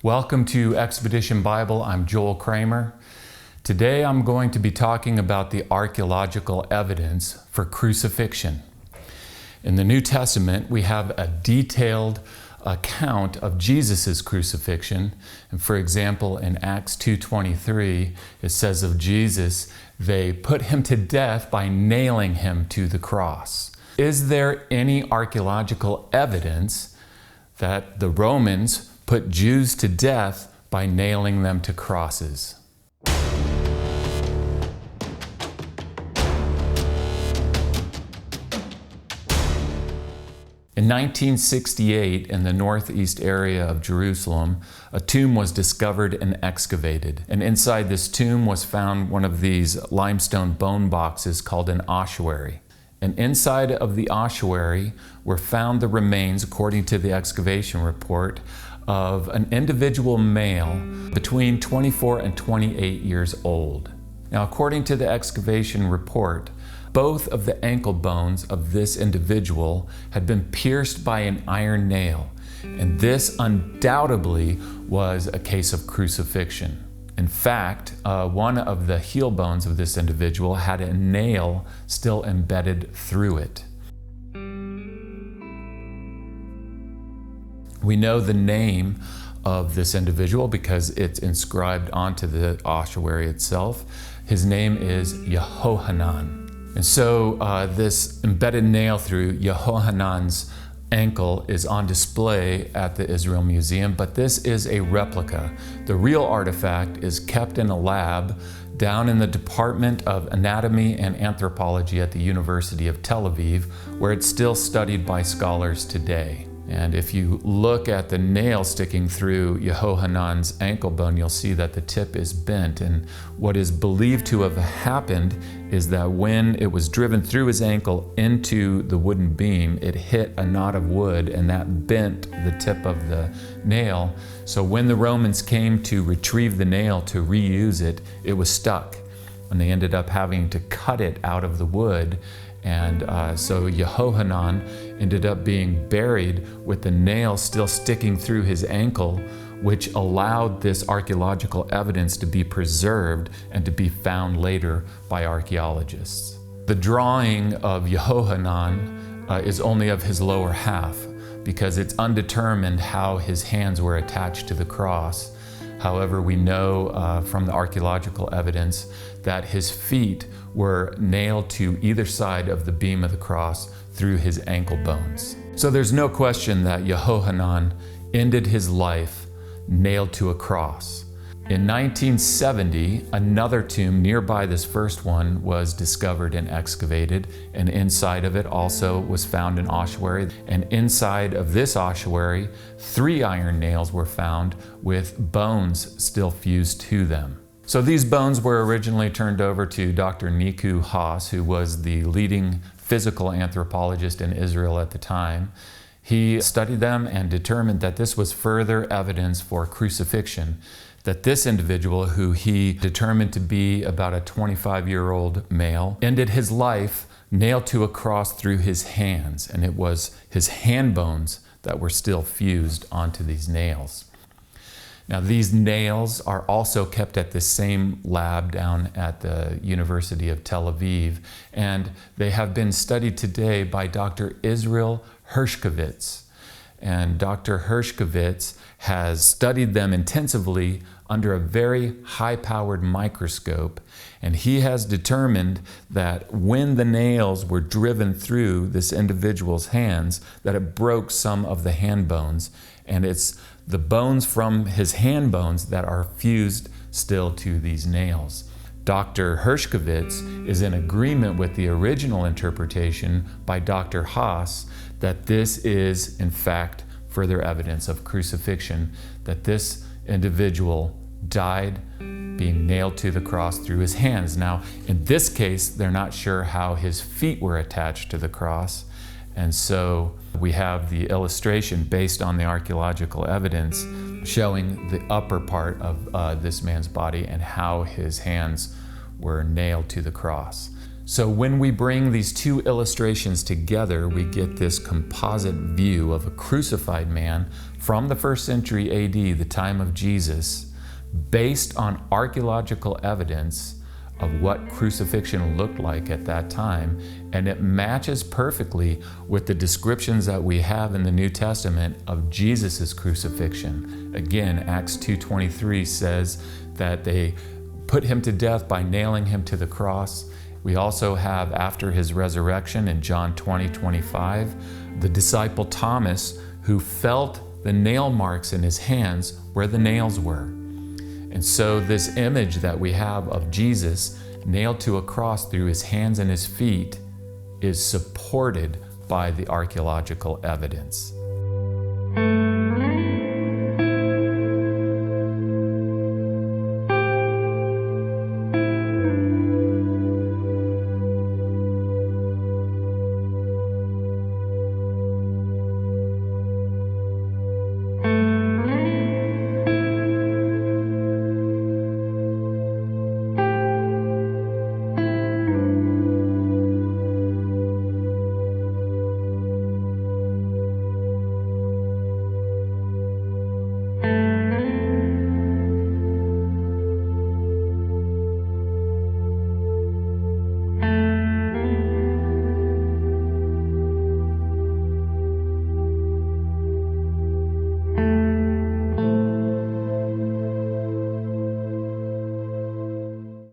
Welcome to Expedition Bible. I'm Joel Kramer. Today I'm going to be talking about the archaeological evidence for crucifixion. In the New Testament, we have a detailed account of Jesus' crucifixion. And for example, in Acts 2:23, it says of Jesus, they put him to death by nailing him to the cross. Is there any archaeological evidence that the Romans put Jews to death by nailing them to crosses? In 1968, in the northeast area of Jerusalem, a tomb was discovered and excavated. And inside this tomb was found one of these limestone bone boxes called an ossuary. And inside of the ossuary were found the remains, according to the excavation report, of an individual male between 24 and 28 years old. Now, according to the excavation report, both of the ankle bones of this individual had been pierced by an iron nail, and this undoubtedly was a case of crucifixion. In fact, one of the heel bones of this individual had a nail still embedded through it. We know the name of this individual because it's inscribed onto the ossuary itself. His name is Yehohanan. And so this embedded nail through Yehohanan's ankle is on display at the Israel Museum, but this is a replica. The real artifact is kept in a lab down in the Department of Anatomy and Anthropology at the University of Tel Aviv, where it's still studied by scholars today. And if you look at the nail sticking through Yehohanan's ankle bone, you'll see that the tip is bent. And what is believed to have happened is that when it was driven through his ankle into the wooden beam, it hit a knot of wood and that bent the tip of the nail. So when the Romans came to retrieve the nail to reuse it, it was stuck. And they ended up having to cut it out of the wood. And so Yehohanan ended up being buried with the nail still sticking through his ankle, which allowed this archaeological evidence to be preserved and to be found later by archaeologists. The drawing of Yehohanan is only of his lower half because it's undetermined how his hands were attached to the cross. However, we know from the archaeological evidence that his feet were nailed to either side of the beam of the cross through his ankle bones. So there's no question that Yehohanan ended his life nailed to a cross. In 1970, another tomb nearby this first one was discovered and excavated, and inside of it also was found an ossuary. And inside of this ossuary, 3 iron nails were found with bones still fused to them. So these bones were originally turned over to Dr. Niku Haas, who was the leading physical anthropologist in Israel at the time. He studied them and determined that this was further evidence for crucifixion, that this individual, who he determined to be about a 25-year-old male, ended his life nailed to a cross through his hands, and it was his hand bones that were still fused onto these nails. Now, these nails are also kept at the same lab down at the University of Tel Aviv, and they have been studied today by Dr. Israel Hershkovitz. And Dr. Hershkovitz has studied them intensively under a very high-powered microscope, and he has determined that when the nails were driven through this individual's hands, that it broke some of the hand bones, and it's the bones from his hand bones that are fused still to these nails. Dr. Hershkovitz is in agreement with the original interpretation by Dr. Haas that this is, in fact, further evidence of crucifixion, that this individual died being nailed to the cross through his hands. Now, in this case, they're not sure how his feet were attached to the cross, and so we have the illustration based on the archaeological evidence showing the upper part of this man's body and how his hands were nailed to the cross. So when we bring these two illustrations together, we get this composite view of a crucified man from the 1st century AD, the time of Jesus, based on archaeological evidence of what crucifixion looked like at that time, and it matches perfectly with the descriptions that we have in the New Testament of Jesus' crucifixion. Again, Acts 2:23 says that they put him to death by nailing him to the cross. We also have, after his resurrection in John 20:25, the disciple Thomas, who felt the nail marks in his hands where the nails were. And so this image that we have of Jesus nailed to a cross through his hands and his feet is supported by the archaeological evidence.